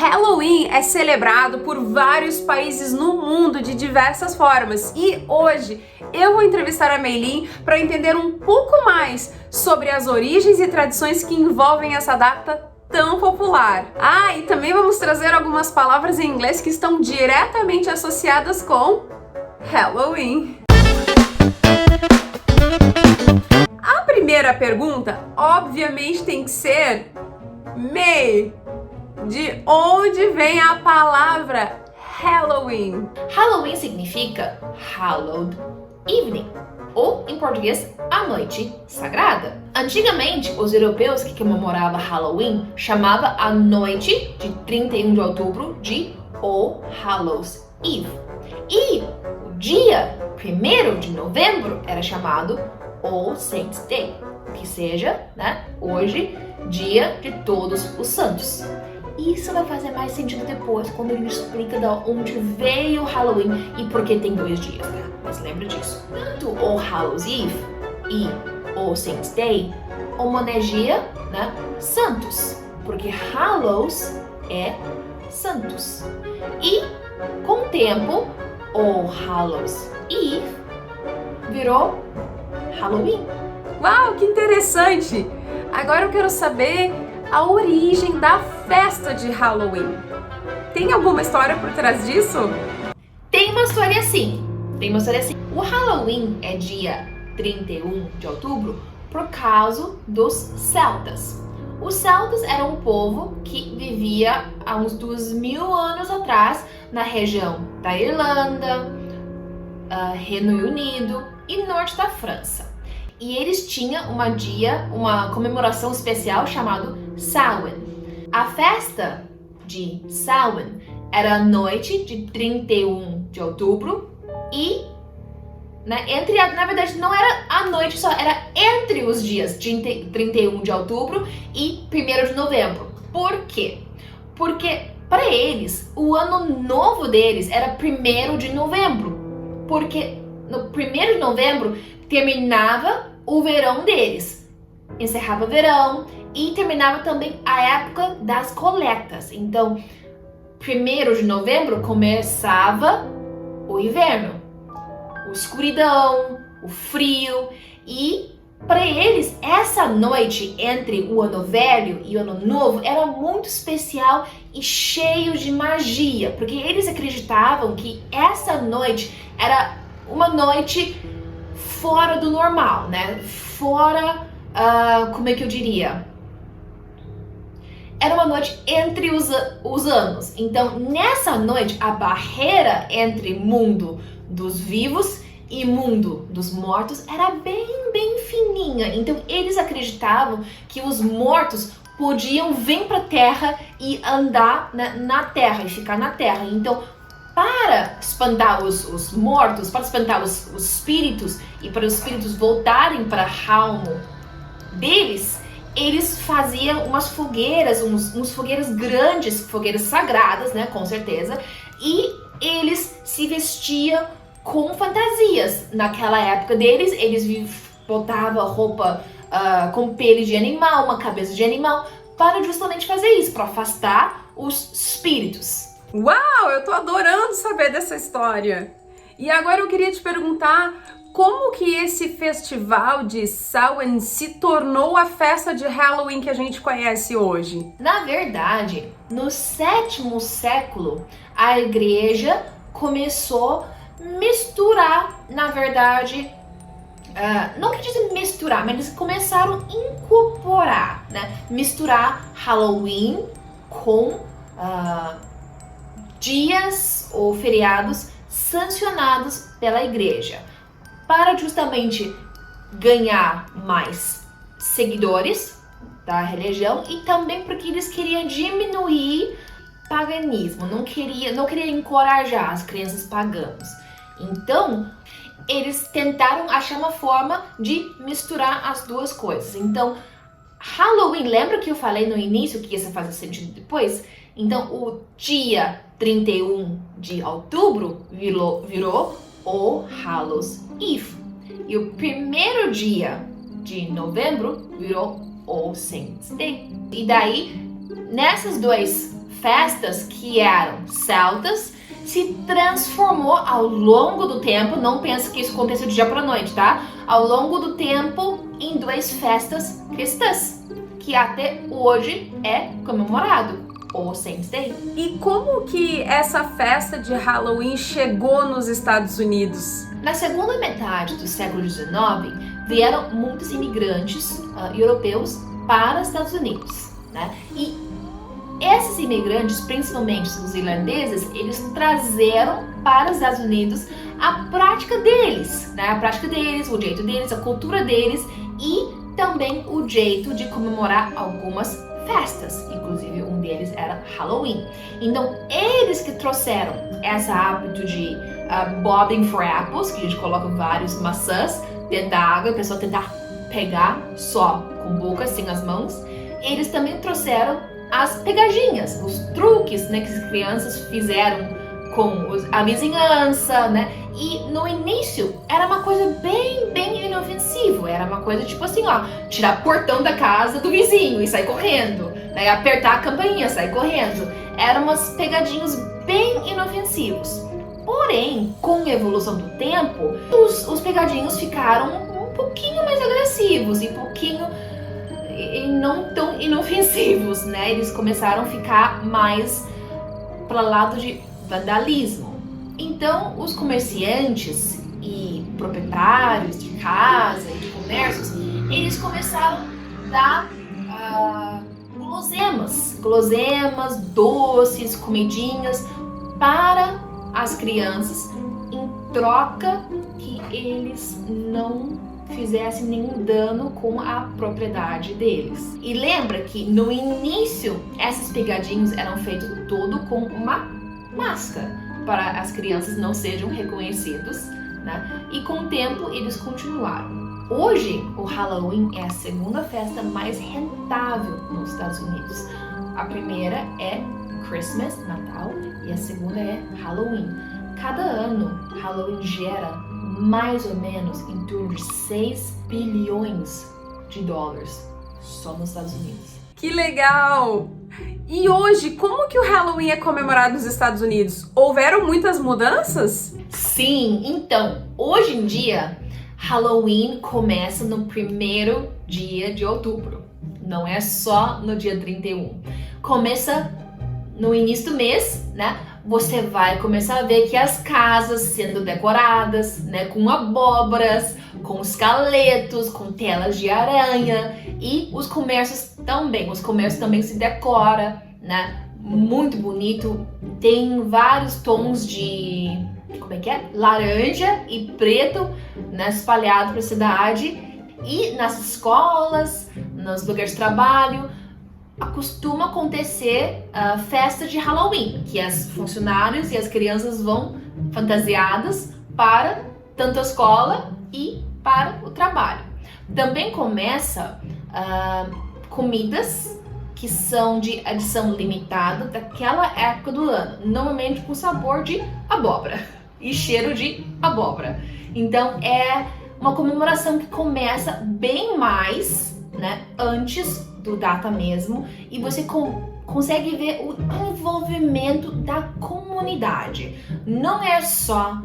Halloween é celebrado por vários países no mundo de diversas formas e hoje eu vou entrevistar a Meilin para entender um pouco mais sobre as origens e tradições que envolvem essa data tão popular. E também vamos trazer algumas palavras em inglês que estão diretamente associadas com Halloween. A primeira pergunta, obviamente, tem que ser: May, de onde vem a palavra Halloween? Halloween significa Hallowed Evening, ou em português, a noite sagrada. Antigamente, os europeus que comemoravam Halloween chamavam a noite de 31 de outubro de All Hallows Eve. E o dia 1º de novembro era chamado All Saints Day, que seja, hoje, dia de todos os santos. Isso vai fazer mais sentido depois, quando ele explica de onde veio o Halloween e por que tem 2 dias, tá? Mas lembra disso. Tanto All Hallows Eve e All Saints Day homenageia, santos, porque Hallows é santos. E, com o tempo, All Hallows Eve virou Halloween. Uau, que interessante! Agora eu quero saber a origem da festa de Halloween. Tem alguma história por trás disso? Tem uma história assim. O Halloween é dia 31 de outubro por causa dos celtas. Os celtas eram um povo que vivia há uns 2000 anos atrás na região da Irlanda, Reino Unido e norte da França. E eles tinham uma comemoração especial chamada Samhain. A festa de Samhain era a noite de 31 de outubro e, na verdade, não era a noite só, era entre os dias de 31 de outubro e 1º de novembro. Por quê? Porque, para eles, o ano novo deles era 1º de novembro. Porque no 1º de novembro terminava o verão deles. Encerrava o verão e terminava também a época das coletas. Então, 1º de novembro começava o inverno, a escuridão, o frio. E para eles, essa noite entre o ano velho e o ano novo era muito especial e cheio de magia, porque eles acreditavam que essa noite era uma noite fora do normal, fora, como é que eu diria? Era uma noite entre os anos. Então, nessa noite, a barreira entre mundo dos vivos e mundo dos mortos era bem fininha. Então, eles acreditavam que os mortos podiam vir para a Terra e andar na Terra e ficar na Terra. Então, para espantar os mortos, para espantar os espíritos e para os espíritos voltarem para a alma deles, eles faziam umas fogueiras, uns fogueiras grandes, fogueiras sagradas, com certeza, e eles se vestiam com fantasias. Naquela época deles, eles botavam roupa com pele de animal, uma cabeça de animal, para justamente fazer isso, para afastar os espíritos. Uau, eu tô adorando saber dessa história. E agora eu queria te perguntar como que esse festival de Samhain se tornou a festa de Halloween que a gente conhece hoje? Na verdade, no 7º século, a igreja começou a misturar, na verdade, não quer dizer misturar, mas eles começaram a incorporar, misturar Halloween com dias ou feriados sancionados pela igreja, para justamente ganhar mais seguidores da religião e também porque eles queriam diminuir paganismo, não queria encorajar as crenças pagãs. Então, eles tentaram achar uma forma de misturar as duas coisas. Então, Halloween, lembra que eu falei no início que isso faz sentido depois? Então, o dia 31 de outubro virou All Hallows Eve. E o 1º dia de novembro virou All Saints Day. E daí, nessas 2 festas que eram celtas se transformou ao longo do tempo, não pensa que isso aconteceu de dia para noite, tá? Ao longo do tempo em duas festas cristãs, que até hoje é comemorado, o Saints Day. E como que essa festa de Halloween chegou nos Estados Unidos? Na segunda metade do século XIX, vieram muitos imigrantes europeus para os Estados Unidos, né? E esses imigrantes, principalmente os irlandeses, eles trazeram para os Estados Unidos a prática deles, né? A prática deles, o jeito deles, a cultura deles e também o jeito de comemorar algumas festas, inclusive um deles era Halloween. Então, eles que trouxeram esse hábito de bobbing for apples, que a gente coloca vários maçãs dentro da água, a pessoa tentar pegar só com a boca, sem as mãos. Eles também trouxeram as pegadinhas, os truques, né, que as crianças fizeram com a vizinhança, né? E no início era uma coisa bem inofensiva, era uma coisa tipo assim, ó, tirar o portão da casa do vizinho e sair correndo, né? Apertar a campainha, sair correndo. Eram umas pegadinhas bem inofensivos. Porém, com a evolução do tempo, os pegadinhos ficaram um pouquinho mais agressivos e não tão inofensivos, né? Eles começaram a ficar mais para o lado de vandalismo. Então, os comerciantes e proprietários de casa e de comércios, eles começaram a dar guloseimas, doces, comidinhas para as crianças em troca que eles não fizessem nenhum dano com a propriedade deles. E lembra que no início essas pegadinhas eram feitas todo com uma máscara para as crianças não sejam reconhecidos, né? E com o tempo eles continuaram. Hoje o Halloween é a segunda festa mais rentável nos Estados Unidos. A primeira é Christmas, Natal, e a segunda é Halloween. Cada ano Halloween gera mais ou menos em torno de 6 bilhões de dólares só nos Estados Unidos. Que legal! E hoje, como que o Halloween é comemorado nos Estados Unidos? Houveram muitas mudanças? Sim, então, hoje em dia, Halloween começa no primeiro dia de outubro. Não é só no dia 31. Começa no início do mês, né? Você vai começar a ver que as casas sendo decoradas, né, com abóboras, com esqueletos, com telas de aranha e os comércios também se decoram, né? Muito bonito. Tem vários tons de, laranja e preto, né, espalhado pela cidade e nas escolas, nos lugares de trabalho. Costuma acontecer a festa de Halloween, que as funcionários e as crianças vão fantasiadas para tanto a escola e para o trabalho. Também começa comidas que são de edição limitada daquela época do ano, normalmente com sabor de abóbora e cheiro de abóbora. Então é uma comemoração que começa bem mais, né, antes do data mesmo, e você consegue ver o envolvimento da comunidade. Não é só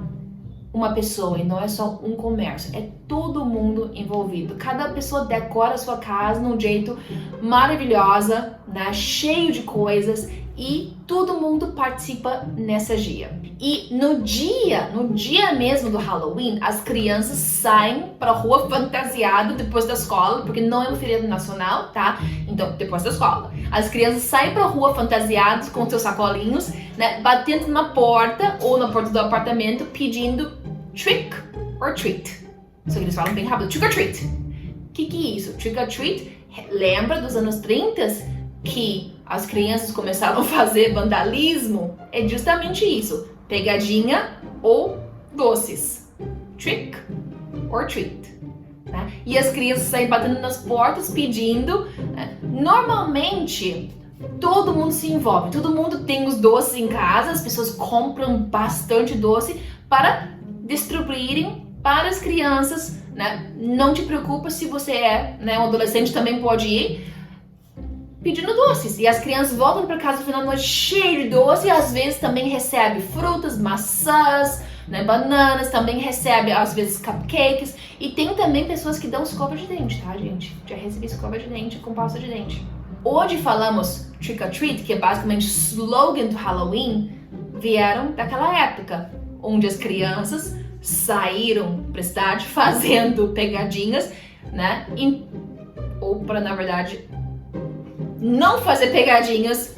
uma pessoa e não é só um comércio, é todo mundo envolvido. Cada pessoa decora a sua casa de um jeito maravilhosa, né, cheio de coisas, e todo mundo participa nessa dia. E no dia mesmo do Halloween, as crianças saem pra rua fantasiado depois da escola, porque não é um feriado nacional, tá? Então, depois da escola. As crianças saem pra rua fantasiadas com seus sacolinhos, né? Batendo na porta ou na porta do apartamento, pedindo trick or treat. Só que eles falam bem rápido, trick or treat. O que é isso? Trick or treat lembra dos anos 30 que as crianças começaram a fazer vandalismo? É justamente isso. Pegadinha ou doces. Trick or treat. Né? E as crianças saem batendo nas portas pedindo. Né? Normalmente, todo mundo se envolve. Todo mundo tem os doces em casa. As pessoas compram bastante doce para distribuírem para as crianças. Né? Não te preocupa se você é, né, um adolescente, também pode ir. pedindo doces. E as crianças voltam para casa no final da noite cheio de doce e às vezes também recebe frutas, maçãs, né, bananas, também recebe às vezes cupcakes. E tem também pessoas que dão escova de dente, tá, gente? Já recebi escova de dente com pasta de dente. Hoje falamos trick or treat, que é basicamente o slogan do Halloween, vieram daquela época, onde as crianças saíram para a cidade fazendo pegadinhas, né? Ou para, na verdade, não fazer pegadinhas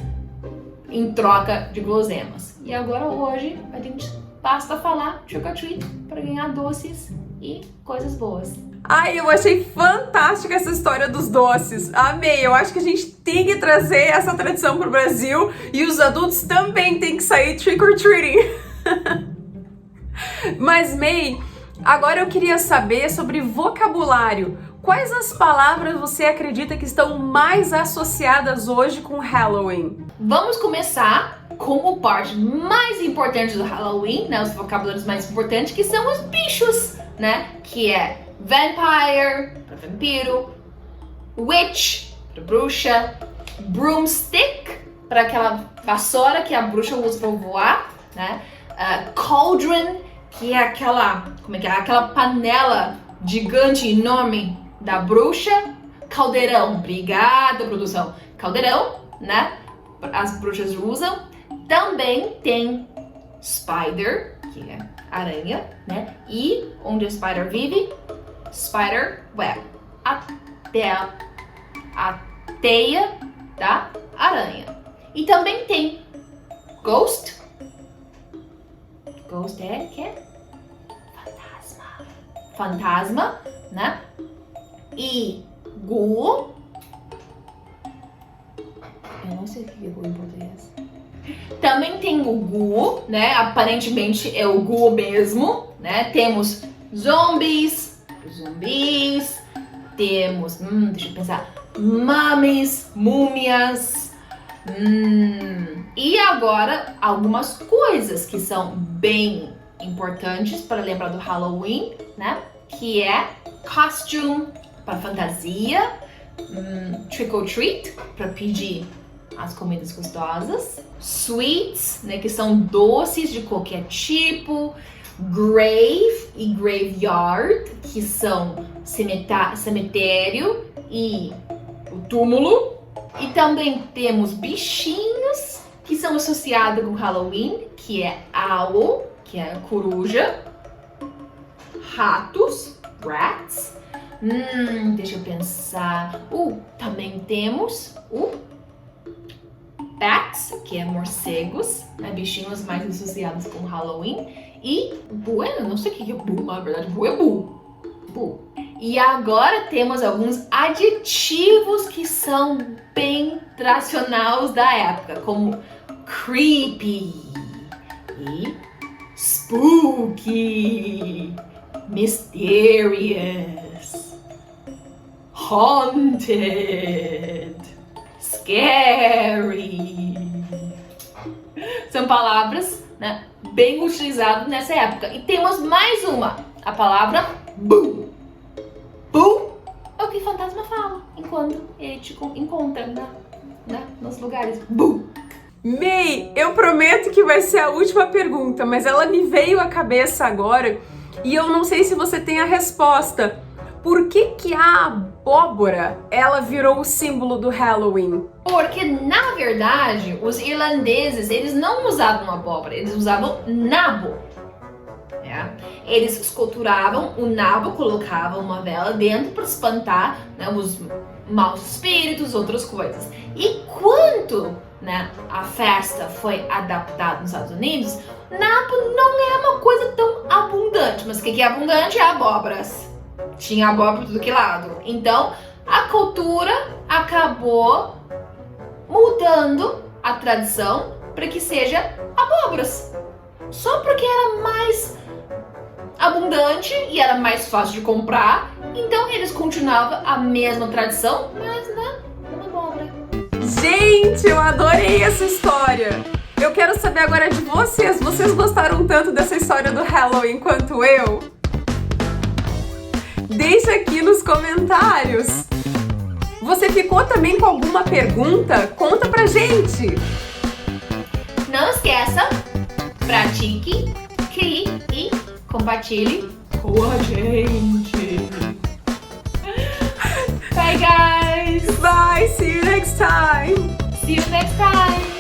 em troca de guloseimas. E agora hoje a gente basta falar trick or treat para ganhar doces e coisas boas. Ai, eu achei fantástica essa história dos doces. Amei. Eu acho que a gente tem que trazer essa tradição pro Brasil e os adultos também têm que sair trick or treating. Mas, May, agora eu queria saber sobre vocabulário. Quais as palavras você acredita que estão mais associadas hoje com Halloween? Vamos começar com a parte mais importante do Halloween, né? Os vocabulários mais importantes, que são os bichos, né? Que é vampire, para vampiro, witch, para bruxa, broomstick, para aquela vassoura que a bruxa usa para voar, né? Cauldron, que é aquela, aquela panela gigante, enorme da bruxa. Caldeirão, obrigada, produção. Caldeirão, né? As bruxas usam. Também tem spider, que é aranha, né? E onde a spider vive, spider web, a teia da aranha. E também tem ghost. Ghost é que é fantasma, né? E ghoul. Eu não sei o que é ghoul em português. Também tem o ghoul, né? Aparentemente é o ghoul mesmo, né? Temos zumbis, temos, deixa eu pensar, mummies, múmias, e agora algumas coisas que são bem importantes para lembrar do Halloween, né? Que é costume, para fantasia, trick or treat, para pedir as comidas gostosas, sweets, né, que são doces de qualquer tipo, grave e graveyard, que são cemitério e o túmulo. E também temos bichinhos que são associados com Halloween, que é owl, que é coruja, ratos, rats, deixa eu pensar, também temos o bats, que é morcegos, né, bichinhos mais associados com Halloween, e boo, não sei o que é boo, na verdade, boo é boo. E agora temos alguns adjetivos que são bem tradicionais da época, como creepy e spooky, mysterious, haunted, scary. São palavras, né, bem utilizadas nessa época. E temos mais uma, a palavra boo. Boo é o que o fantasma fala enquanto ele te encontra nos lugares. Boo. May, eu prometo que vai ser a última pergunta, mas ela me veio à cabeça agora e eu não sei se você tem a resposta. Por que a abóbora, ela virou o símbolo do Halloween? Porque, na verdade, os irlandeses, eles não usavam abóbora, eles usavam nabo. Eles esculturavam o nabo, colocavam uma vela dentro para espantar, né, os maus espíritos, outras coisas. E quando, né, a festa foi adaptada nos Estados Unidos, nabo não é uma coisa tão abundante. Mas o que é abundante é abóboras. Tinha abóbora por tudo que lado. Então, a cultura acabou mudando a tradição para que seja abóboras. Só porque era mais abundante e era mais fácil de comprar, então eles continuavam a mesma tradição, mas uma abóbora. Gente, eu adorei essa história! Eu quero saber agora de vocês. Vocês gostaram tanto dessa história do Halloween quanto eu? Deixa aqui nos comentários! Você ficou também com alguma pergunta? Conta pra gente! Não esqueça, pratique, crie e compartilhe com a gente. Bye, guys! Bye! See you next time! See you next time!